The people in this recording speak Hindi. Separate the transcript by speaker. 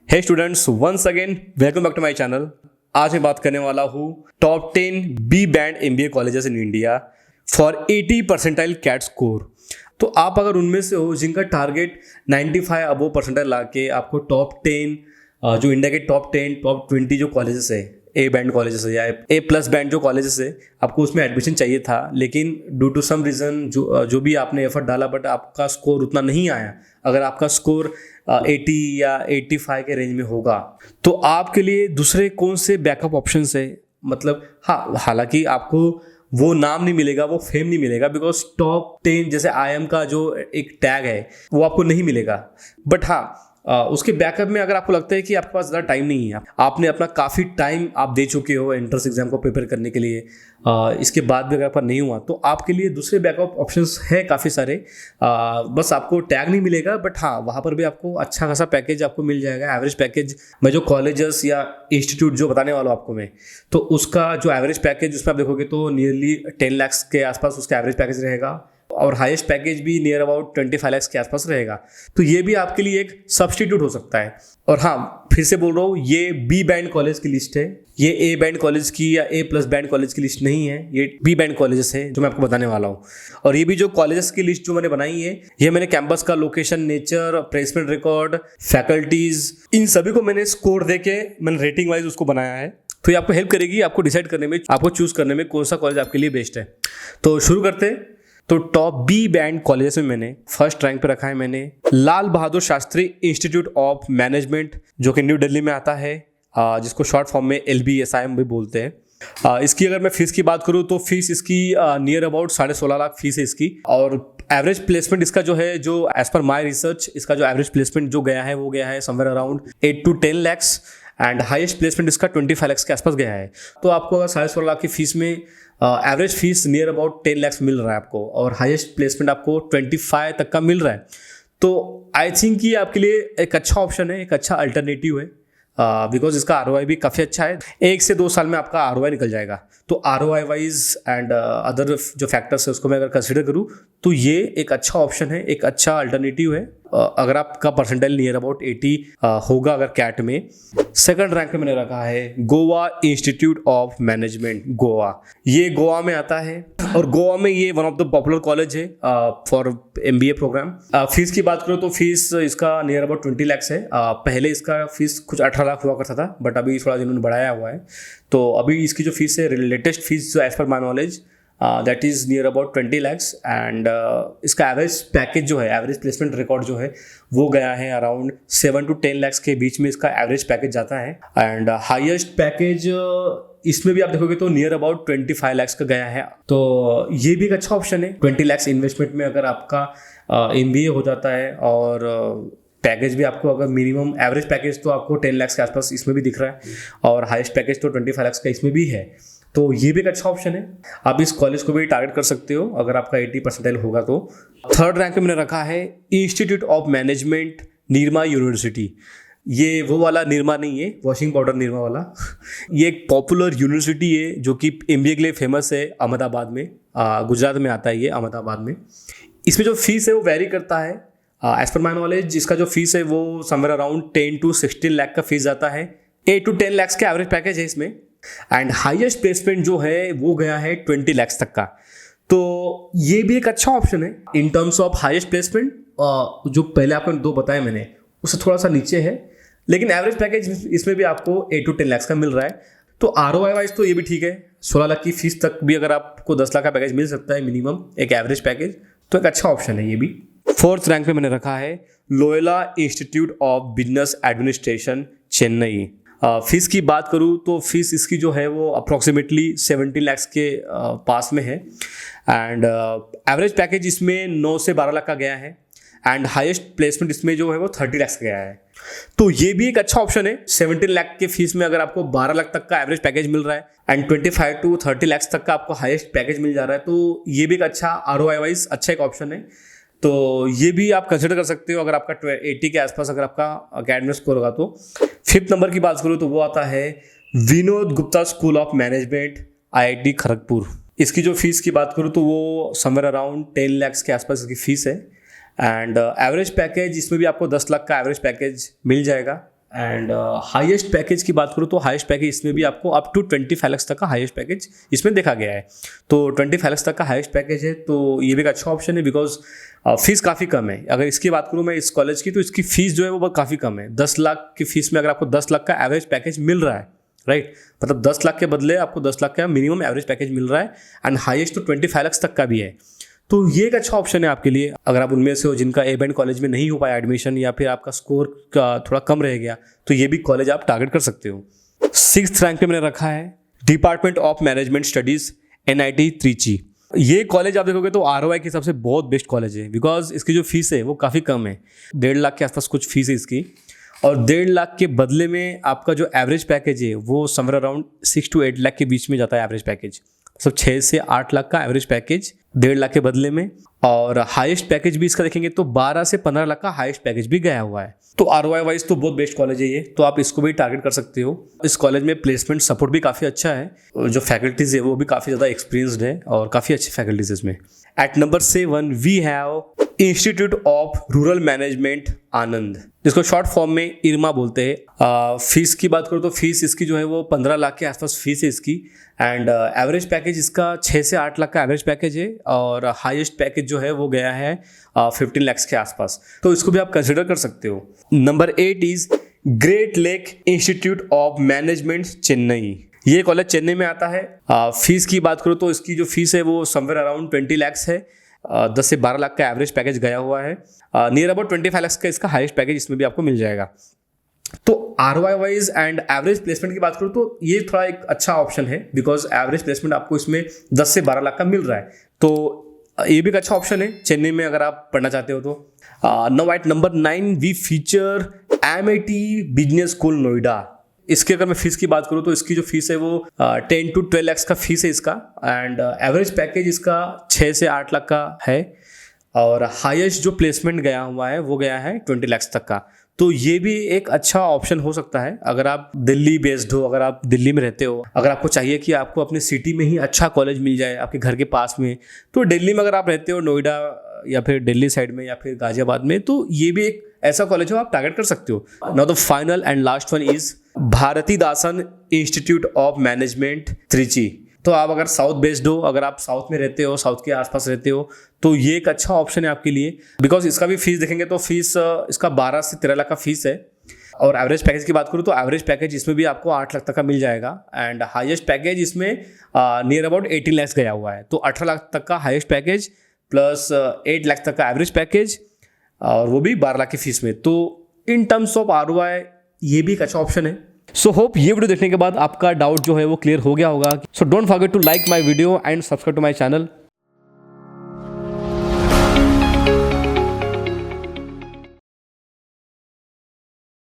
Speaker 1: Hey students, once again welcome back to my channel. आज मैं बात करने वाला हूँ top 10 B band MBA colleges in India for 80 percentile CAT score. तो आप अगर उनमें से हो जिनका टारगेट 95 अबव परसेंटाइल ला के आपको टॉप 10 जो इंडिया के टॉप 10 टॉप 20 जो कॉलेजेस है, ए बैंड कॉलेजेस है या ए प्लस बैंड जो कॉलेजेस है, आपको उसमें एडमिशन चाहिए था, लेकिन ड्यू टू सम रीज़न जो भी आपने एफर्ट डाला बट आपका स्कोर उतना नहीं आया। अगर आपका स्कोर 80 या 85 के रेंज में होगा तो आपके लिए दूसरे कौन से बैकअप ऑप्शंस है। मतलब हाँ, हालांकि आपको वो नाम नहीं मिलेगा, वो फेम नहीं मिलेगा, बिकॉज टॉप 10 जैसे IIM का जो एक टैग है वो आपको नहीं मिलेगा। बट हाँ, उसके बैकअप में अगर आपको लगता है कि आपके पास ज़्यादा टाइम नहीं है, आपने अपना काफ़ी टाइम आप दे चुके हो एंट्रेंस एग्जाम को प्रिपेयर करने के लिए, इसके बाद भी अगर आपका नहीं हुआ तो आपके लिए दूसरे बैकअप ऑप्शंस है काफ़ी सारे। बस आपको टैग नहीं मिलेगा, बट हाँ वहाँ पर भी आपको अच्छा खासा पैकेज आपको मिल जाएगा। एवरेज पैकेज मैं जो कॉलेजेस या इंस्टीट्यूट जो बताने वाला हूँ आपको मैं, तो उसका जो एवरेज पैकेज उसमें आप देखोगे तो नियरली 10 लाख के आसपास उसका एवरेज पैकेज रहेगा और हाईएस्ट पैकेज भी नियर अबाउट 25 लाख के आसपास रहेगा। तो ये भी आपके लिए एक सब्स्टिट्यूट हो सकता है। और हाँ, फिर से बोल रहा हूँ, ये बी बैंड कॉलेज की लिस्ट है, ये ए बैंड कॉलेज की या ए प्लस बैंड कॉलेज की लिस्ट नहीं है। ये बी बैंड कॉलेजेस है जो मैं आपको बताने वाला हूँ। और ये भी जो कॉलेजेस की लिस्ट जो मैंने बनाई है, ये मैंने कैंपस का location, nature, placement record, faculties, इन सभी को मैंने स्कोर दे के मैंने रेटिंग वाइज उसको बनाया है। तो ये आपको हेल्प करेगी आपको डिसाइड करने में, आपको चूज करने में कौन सा कॉलेज आपके लिए बेस्ट है। तो शुरू करते हैं। तो टॉप बी बैंड कॉलेजेस में मैंने फर्स्ट रैंक पे रखा है मैंने Lal Bahadur Shastri institute of management, जो कि न्यू दिल्ली में आता है, जिसको शॉर्ट फॉर्म में LBSIM भी बोलते हैं। इसकी अगर मैं फीस की बात करूँ तो फीस इसकी नियर अबाउट 16.5 लाख फीस है इसकी। और एवरेज प्लेसमेंट इसका जो है, जो एज पर माई रिसर्च इसका जो एवरेज प्लेसमेंट जो गया है वो गया है somewhere around 8 to 10 lakhs and highest placement इसका 25 लाख के आसपास गया है। तो आपको अगर 16.5 लाख की फीस में average fees near about 10 lakh मिल रहा है आपको और हाईएस्ट प्लेसमेंट आपको 25 तक का मिल रहा है, तो आई थिंक ये आपके लिए एक अच्छा ऑप्शन है, एक अच्छा अल्टरनेटिव है, बिकॉज इसका ROI भी काफ़ी अच्छा है। 1 से 2 साल में आपका ROI निकल जाएगा। तो ROI वाइज एंड अदर जो फैक्टर्स है उसको मैं अगर कंसिडर करूँ तो ये एक अच्छा ऑप्शन है, एक अच्छा अल्टरनेटिव है। अगर आपका परसेंटाइल नियर अबाउट 80 होगा अगर कैट में। सेकंड रैंक पे मैंने रखा है Goa institute of management, Goa. ये गोवा में आता है और गोवा में ये one of the popular college है फॉर MBA प्रोग्राम। फीस की बात करूँ तो फीस इसका नियर अबाउट 20 लाख है। पहले इसका फीस कुछ 18 लाख हुआ करता था, बट अभी थोड़ा इन्होंने बढ़ाया हुआ है। तो अभी इसकी जो फीस है, लेटेस्ट फीस जो as per my knowledge that is near about 20 lakhs and इसका एवरेज पैकेज जो है, एवरेज प्लेसमेंट रिकॉर्ड जो है वो गया है अराउंड 7 to 10 लाख्स के बीच में इसका एवरेज पैकेज जाता है। एंड हाईएस्ट पैकेज इसमें भी आप देखोगे तो नियर अबाउट 25 लाख्स का गया है। तो ये भी एक अच्छा ऑप्शन है। 20 लाख्स इन्वेस्टमेंट में अगर आपका MBA हो जाता है और पैकेज भी आपको अगर मिनिमम एवरेज पैकेज तो आपको 10 लाख्स के आसपास इसमें भी दिख रहा है और हाईएस्ट पैकेज तो 25 लाख्स का इसमें भी है। तो ये भी एक अच्छा ऑप्शन है। आप इस कॉलेज को भी टारगेट कर सकते हो अगर आपका 80 परसेंटाइल होगा तो। थर्ड रैंक पे मैंने रखा है institute of management, Nirma university. ये वो वाला निरमा नहीं है, वॉशिंग पाउडर निरमा वाला। ये एक पॉपुलर यूनिवर्सिटी है जो कि MBA के लिए फेमस है, अहमदाबाद में, गुजरात में आता है ये, अहमदाबाद में। इसमें जो फीस है वो वेरी करता है। एज पर माई नॉलेज इसका जो फीस है वो समवेयर अराउंड 10 to 16 लाख का फीस जाता है। 8 to 10 लाख का एवरेज पैकेज है इसमें एंड हाईएस्ट प्लेसमेंट जो है वो गया है 20 लाख तक का। तो ये भी एक अच्छा ऑप्शन है in terms of highest placement. जो पहले आपको 2 बताए मैंने उससे थोड़ा सा नीचे है, लेकिन एवरेज पैकेज इसमें भी आपको 8 to 10 लाख का मिल रहा है। तो ROI वाइज तो ये भी ठीक है। 16 लाख की फीस तक भी अगर आपको 10 लाख का पैकेज मिल सकता है मिनिमम, एक एवरेज पैकेज, तो एक अच्छा ऑप्शन है ये भी। फोर्थ रैंक पे मैंने रखा है Loyola institute of business administration, Chennai. Fees की बात करूँ तो फीस इसकी जो है वो अप्रॉक्सीमेटली 17 लाख के पास में है एंड एवरेज पैकेज इसमें 9 से 12 लाख का गया है एंड हाईएस्ट प्लेसमेंट इसमें जो है वो 30 लाख का गया है। तो ये भी एक अच्छा ऑप्शन है। 17 लाख के फीस में अगर आपको 12 लाख तक का एवरेज पैकेज मिल रहा है एंड 25 to 30 लाख तक का आपको हाईएस्ट पैकेज मिल जा रहा है, तो ये भी एक अच्छा ROI वाइज अच्छा एक ऑप्शन है। तो ये भी आप कंसिडर कर सकते हो अगर आपका 80 के आसपास अगर आपका अकेडमिक स्कोर होगा तो। 5th नंबर की बात करूँ तो वो आता है Vinod Gupta school of management, IIT Kharagpur. इसकी जो फीस की बात करूँ तो वो समवेयर अराउंड 10 लाख के आसपास इसकी फीस है एंड एवरेज पैकेज इसमें भी आपको 10 लाख का एवरेज पैकेज मिल जाएगा एंड हाईएस्ट पैकेज की बात करूँ तो हाईएस्ट पैकेज इसमें भी आपको अप टू 25 लाख तक का हाईएस्ट पैकेज इसमें देखा गया है। तो 25 लाख तक का हाईएस्ट पैकेज है, तो ये भी एक अच्छा ऑप्शन है बिकॉज फीस काफ़ी कम है। अगर इसकी बात करूँ मैं इस कॉलेज की, तो इसकी फीस जो है वो बहुत काफ़ी कम है। 10 लाख की फीस में अगर आपको 10 लाख का एवरेज पैकेज मिल रहा है, राइट, मतलब 10 लाख के बदले आपको 10 लाख का मिनिमम एवरेज पैकेज मिल रहा है एंड हाईएस्ट तो 25 लाख तक का भी है। तो ये एक अच्छा ऑप्शन है आपके लिए अगर आप उनमें से हो जिनका ए बैंड कॉलेज में नहीं हो पाया एडमिशन, या फिर आपका स्कोर का थोड़ा कम रह गया, तो ये भी कॉलेज आप टारगेट कर सकते हो। 6th रैंक पे मैंने रखा है department of management studies NIT Trichy. ये कॉलेज आप देखोगे तो ROI के हिसाब से बहुत बेस्ट कॉलेज है बिकॉज इसकी जो फीस है वो काफ़ी कम है। 1.5 लाख के आसपास कुछ फीस है इसकी, और 1.5 लाख के बदले में आपका जो एवरेज पैकेज है वो समवेयर अराउंड 6 to 8 लाख के बीच में जाता है एवरेज पैकेज। सब 6 से 8 लाख का एवरेज पैकेज 1.5 लाख के बदले में, और हाईएस्ट पैकेज भी इसका देखेंगे तो 12 से 15 लाख का हाईएस्ट पैकेज भी गया हुआ है। तो ROI वाइज तो बहुत बेस्ट कॉलेज है ये, तो आप इसको भी टारगेट कर सकते हो। इस कॉलेज में प्लेसमेंट सपोर्ट भी काफ़ी अच्छा है, जो फैकल्टीज है वो भी काफ़ी ज़्यादा एक्सपीरियंसड है और काफ़ी अच्छी फैकल्टीज इसमें। At number 7 we have institute of rural management Anand, जिसको शॉर्ट फॉर्म में IRMA बोलते हैं। फीस की बात करो तो फीस इसकी जो है वो 15 लाख के आसपास फीस है इसकी, एंड एवरेज पैकेज इसका 6 से 8 लाख का एवरेज पैकेज है, और हाईएस्ट पैकेज जो है वो गया है 15 लाख के आसपास। तो इसको भी आप कंसिडर कर सकते हो। Number 8 is great lake institute of management Chennai. ये कॉलेज चेन्नई में आता है। फीस की बात करो तो इसकी जो फीस है वो समवेयर अराउंड 20 लाख है। 10 से 12 लाख का एवरेज पैकेज गया हुआ है। नियर अबाउट 25 लाख का इसका हाईएस्ट पैकेज इसमें भी आपको मिल जाएगा। तो ROI wise and average placement की बात करूँ तो ये थोड़ा एक अच्छा ऑप्शन है बिकॉज एवरेज प्लेसमेंट आपको इसमें 10 से 12 लाख का मिल रहा है, तो ये भी एक अच्छा ऑप्शन है चेन्नई में अगर आप पढ़ना चाहते हो तो। Now at number 9 we feature MIT business school Noida. इसकी अगर मैं फीस की बात करूँ तो इसकी जो फीस है वो 10 to 12 लाख का फीस है इसका, एंड एवरेज पैकेज इसका 6 से 8 लाख का है, और हाईएस्ट जो प्लेसमेंट गया हुआ है वो गया है 20 लाख तक का। तो ये भी एक अच्छा ऑप्शन हो सकता है अगर आप दिल्ली बेस्ड हो, अगर आप दिल्ली में रहते हो, अगर आपको चाहिए कि आपको अपने सिटी में ही अच्छा कॉलेज मिल जाए आपके घर के पास में, तो दिल्ली में अगर आप रहते हो, नोएडा या फिर दिल्ली साइड में या फिर गाजियाबाद में, तो ये भी एक ऐसा कॉलेज हो आप टारगेट कर सकते हो। Now the final and last one is Bharathidasan institute of management Trichy. तो आप अगर साउथ बेस्ड हो, अगर आप साउथ में रहते हो, साउथ के आसपास रहते हो, तो ये एक अच्छा ऑप्शन है आपके लिए बिकॉज इसका भी फीस देखेंगे तो फीस इसका 12 से 13 लाख का फीस है, और एवरेज पैकेज की बात करूँ तो एवरेज पैकेज इसमें भी आपको 8 लाख तक का मिल जाएगा, एंड हाईएस्ट पैकेज इसमें नियर अबाउट 18 लाख गया हुआ है। तो 18 लाख तक का हाईएस्ट पैकेज प्लस 8 लाख तक का एवरेज पैकेज, और वो भी 12 लाख की फीस में। तो इन टर्म्स ऑफ ROI ये भी एक अच्छा ऑप्शन है। सो होप ये वीडियो देखने के बाद आपका डाउट जो है वो क्लियर हो गया होगा। So don't forget to like my video and subscribe to my channel.